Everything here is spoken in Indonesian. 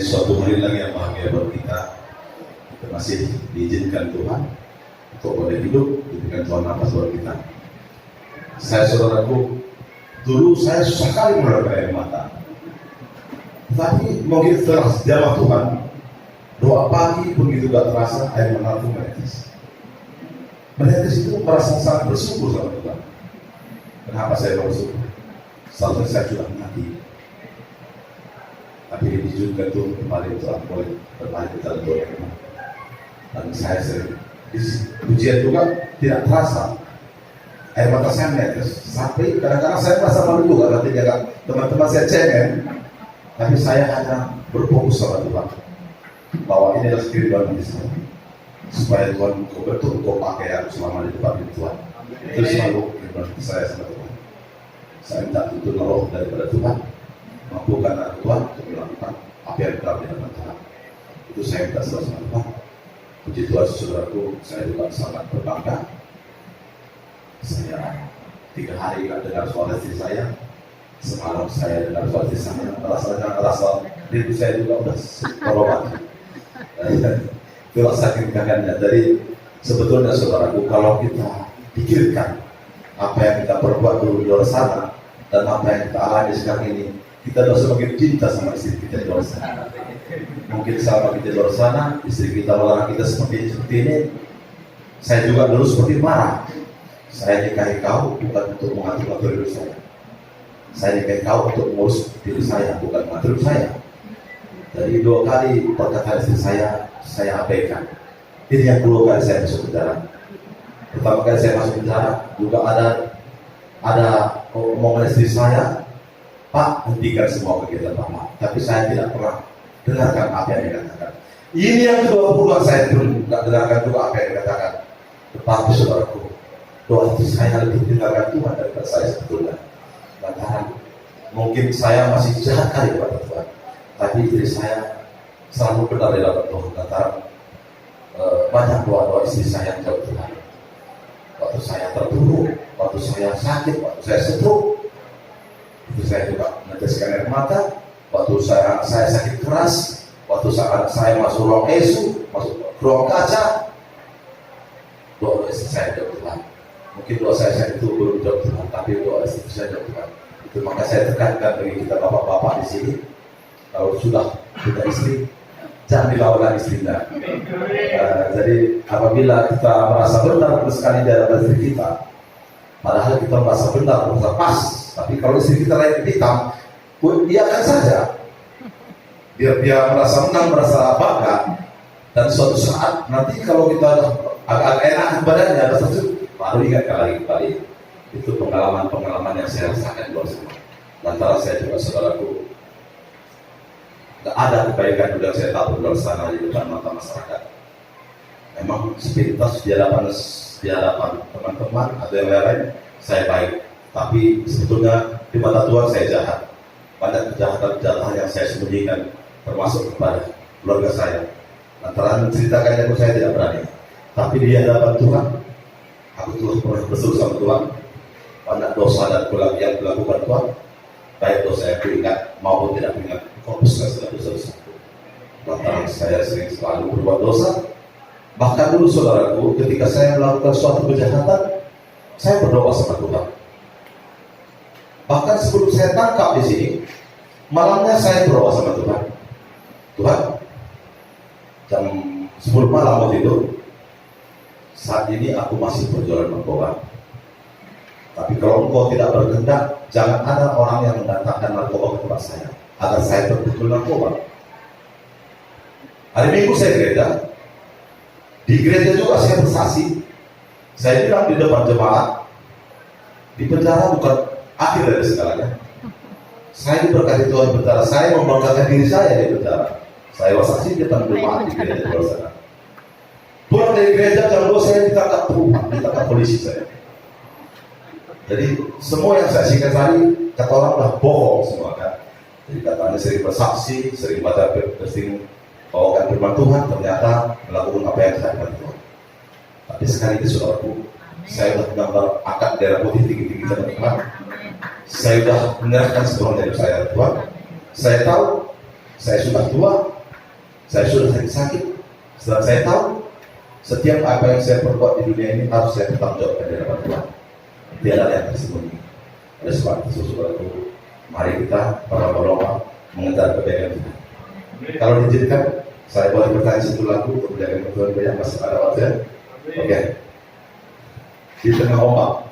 suatu hari lagi yang bahagia buat kita. Kita masih diizinkan Tuhan untuk boleh hidup, diberikan Tuhan nafas buat kita. Saya saudaraku, dulu saya susah kali mengeluarkan air mata. Tapi mungkin setelah sejarah Tuhan, doa pagi pun gitu gak terasa air mata itu menetes. Menetes itu merasa sangat bersyukur sama Tuhan. Kenapa saya bersyukur? Seharusnya saya sudah mati. Tapi diizinkan Tuhan kembali Tuhan boleh berbalik ke dalam doa. Dan saya sering pujian Tuhan tidak terasa. Air mata saya menetes. Sampai kadang-kadang saya merasa malu juga nanti jaga teman-teman saya cengeng. Tapi saya hanya berfokus sama Tuhan bahwa ini adalah kehidupan bagi saya, supaya Tuhan betul kau pakai aku selama di depan Tuhan. Itu selalu kehidupan saya sama Tuhan. Saya minta tuntun roh daripada Tuhan, mampukan aku Tuhan untuk melakukan apa yang telah di hadapan Tuhan. Itu saya minta selalu sama Tuhan. Puji Tuhan saudaraku, saya juga sangat berbangga. Saya 3 hari gak dengar suara istri saya. Semalam saya dengar suara istri saya, rasa diri saya juga udah berobat. Itulah saking kangennya. Jadi sebetulnya saudaraku, kalau kita pikirkan apa yang kita perbuat dulu di luar sana dan apa yang kita alami sekarang ini, kita sudah semakin cinta sama istri kita di luar sana. Mungkin sama kita di luar sana, istri kita melarang kita seperti ini. Saya juga dulu seperti marah. Saya nikahi kau bukan untuk mengatur hidup saya. Saya nikahi kau untuk mengurus diri saya, bukan mengatur hidup saya. Jadi 2 kali perkataan istri saya abaikan. Ini yang 2 kali saya masuk penjara. Pertama kali saya masuk penjara juga ada omongan istri saya, Pak, hentikan semua kegiatan Bapak. Tapi saya tidak pernah dengarkan apa yang dikatakan. Ini yang kedua puluhan saya pun tidak dengarkan juga apa yang dikatakan. Tetapi saudaraku, doa istri saya lebih dengarkan Tuhan daripada saya sebetulnya. Lantaran mungkin saya masih jahat kali kepada Tuhan, tapi istri saya selalu benar di dalam Tuhan. Lantaran banyak doa-doa istri saya yang jauh Tuhan. Waktu saya terburuk, waktu saya sakit, waktu saya stroke, itu saya juga meneteskan air mata. Waktu saya sakit keras, waktu saya masuk ruang ICU, masuk ruang kaca, doa istri saya jauh Tuhan. Mungkin doa saya itu belum jauh Tuhan, tapi doa istri saya jauh Tuhan. Itu maka saya tekankan bagi kita bapak-bapak di sini, kalau sudah punya istri, jangan dilawan istri Anda. Jadi apabila kita merasa benar sekali di hadapan istri kita, padahal kita merasa benar, merasa pas, tapi kalau istri kita lain hitam, biarkan saja. Biar dia merasa menang, merasa bangga, dan suatu saat nanti kalau kita agak enak badannya, baru ingat kembali. Itu pengalaman yang saya rasakan di luar sana. Lantaran saya juga saudaraku, tidak ada kebaikan yang saya tahu di luar sana di depan mata masyarakat. Memang sepintas di hadapan teman-teman atau yang lain saya baik, tapi sebetulnya di mata Tuhan saya jahat. Banyak kejahatan yang saya sembunyikan, termasuk kepada keluarga saya. Lantaran menceritakannya pun saya tidak berani. Tapi di hadapan Tuhan, aku terus pernah berseru sama Tuhan. Banyak dosa dan kelakuan yang dilakukan Tuhan, baik dosa yang kuingat maupun tidak kuingat, fokuskan segala dosa. Lantaran saya sering selalu berbuat dosa. Bahkan dulu saudaraku, ketika saya melakukan suatu kejahatan, saya berdoa sama Tuhan. Bahkan sebelum saya tangkap di sini, malamnya saya berdoa sama Tuhan. Tuhan, jam 10 malam waktu itu, saat ini aku masih berjualan narkoba. Tapi kalau engkau tidak berkehendak, jangan ada orang yang mendatangkan narkoba ke tempat saya, agar saya berjualan narkoba. Hari Minggu saya gereja. Di gereja juga saya bersaksi. Saya bilang di depan jemaat, di penjara bukan akhir dari segalanya. Saya diberkati Tuhan di penjara. Saya memberkati diri saya di penjara. Saya bersaksi di depan jemaat di gereja di luar sana. Pulang dari gereja jam 2 saya ditangkap polisi saya. Jadi semua yang saya singkat tadi kata orang udah bohong semua kan. Jadi katanya sering bersaksi, sering baca sering bawakan firman Tuhan, ternyata melakukan apa yang saya lakukan Tuhan. Tapi sekali itu saudaraku, saya sudah benar-benar angkat daerah putih tinggi-tinggi sama Tuhan. Saya sudah menyerahkan sepenuhnya hidup saya Tuhan. Saya tahu Saya sudah tua, saya sudah sakit. Setelah saya tahu setiap apa yang saya perbuat di dunia ini harus saya bertanggung jawabkan di hadapan Tuhan. Tiada yang tersembunyi. Oleh sebab itu, saudaraku, mari kita berlomba-lomba mengejar kebaikan kita. Kalau diizinkan, saya boleh bertanya satu lagu untuk menjaga Tuhan banyak masih ada waktu. Oke. Di tengah ombak,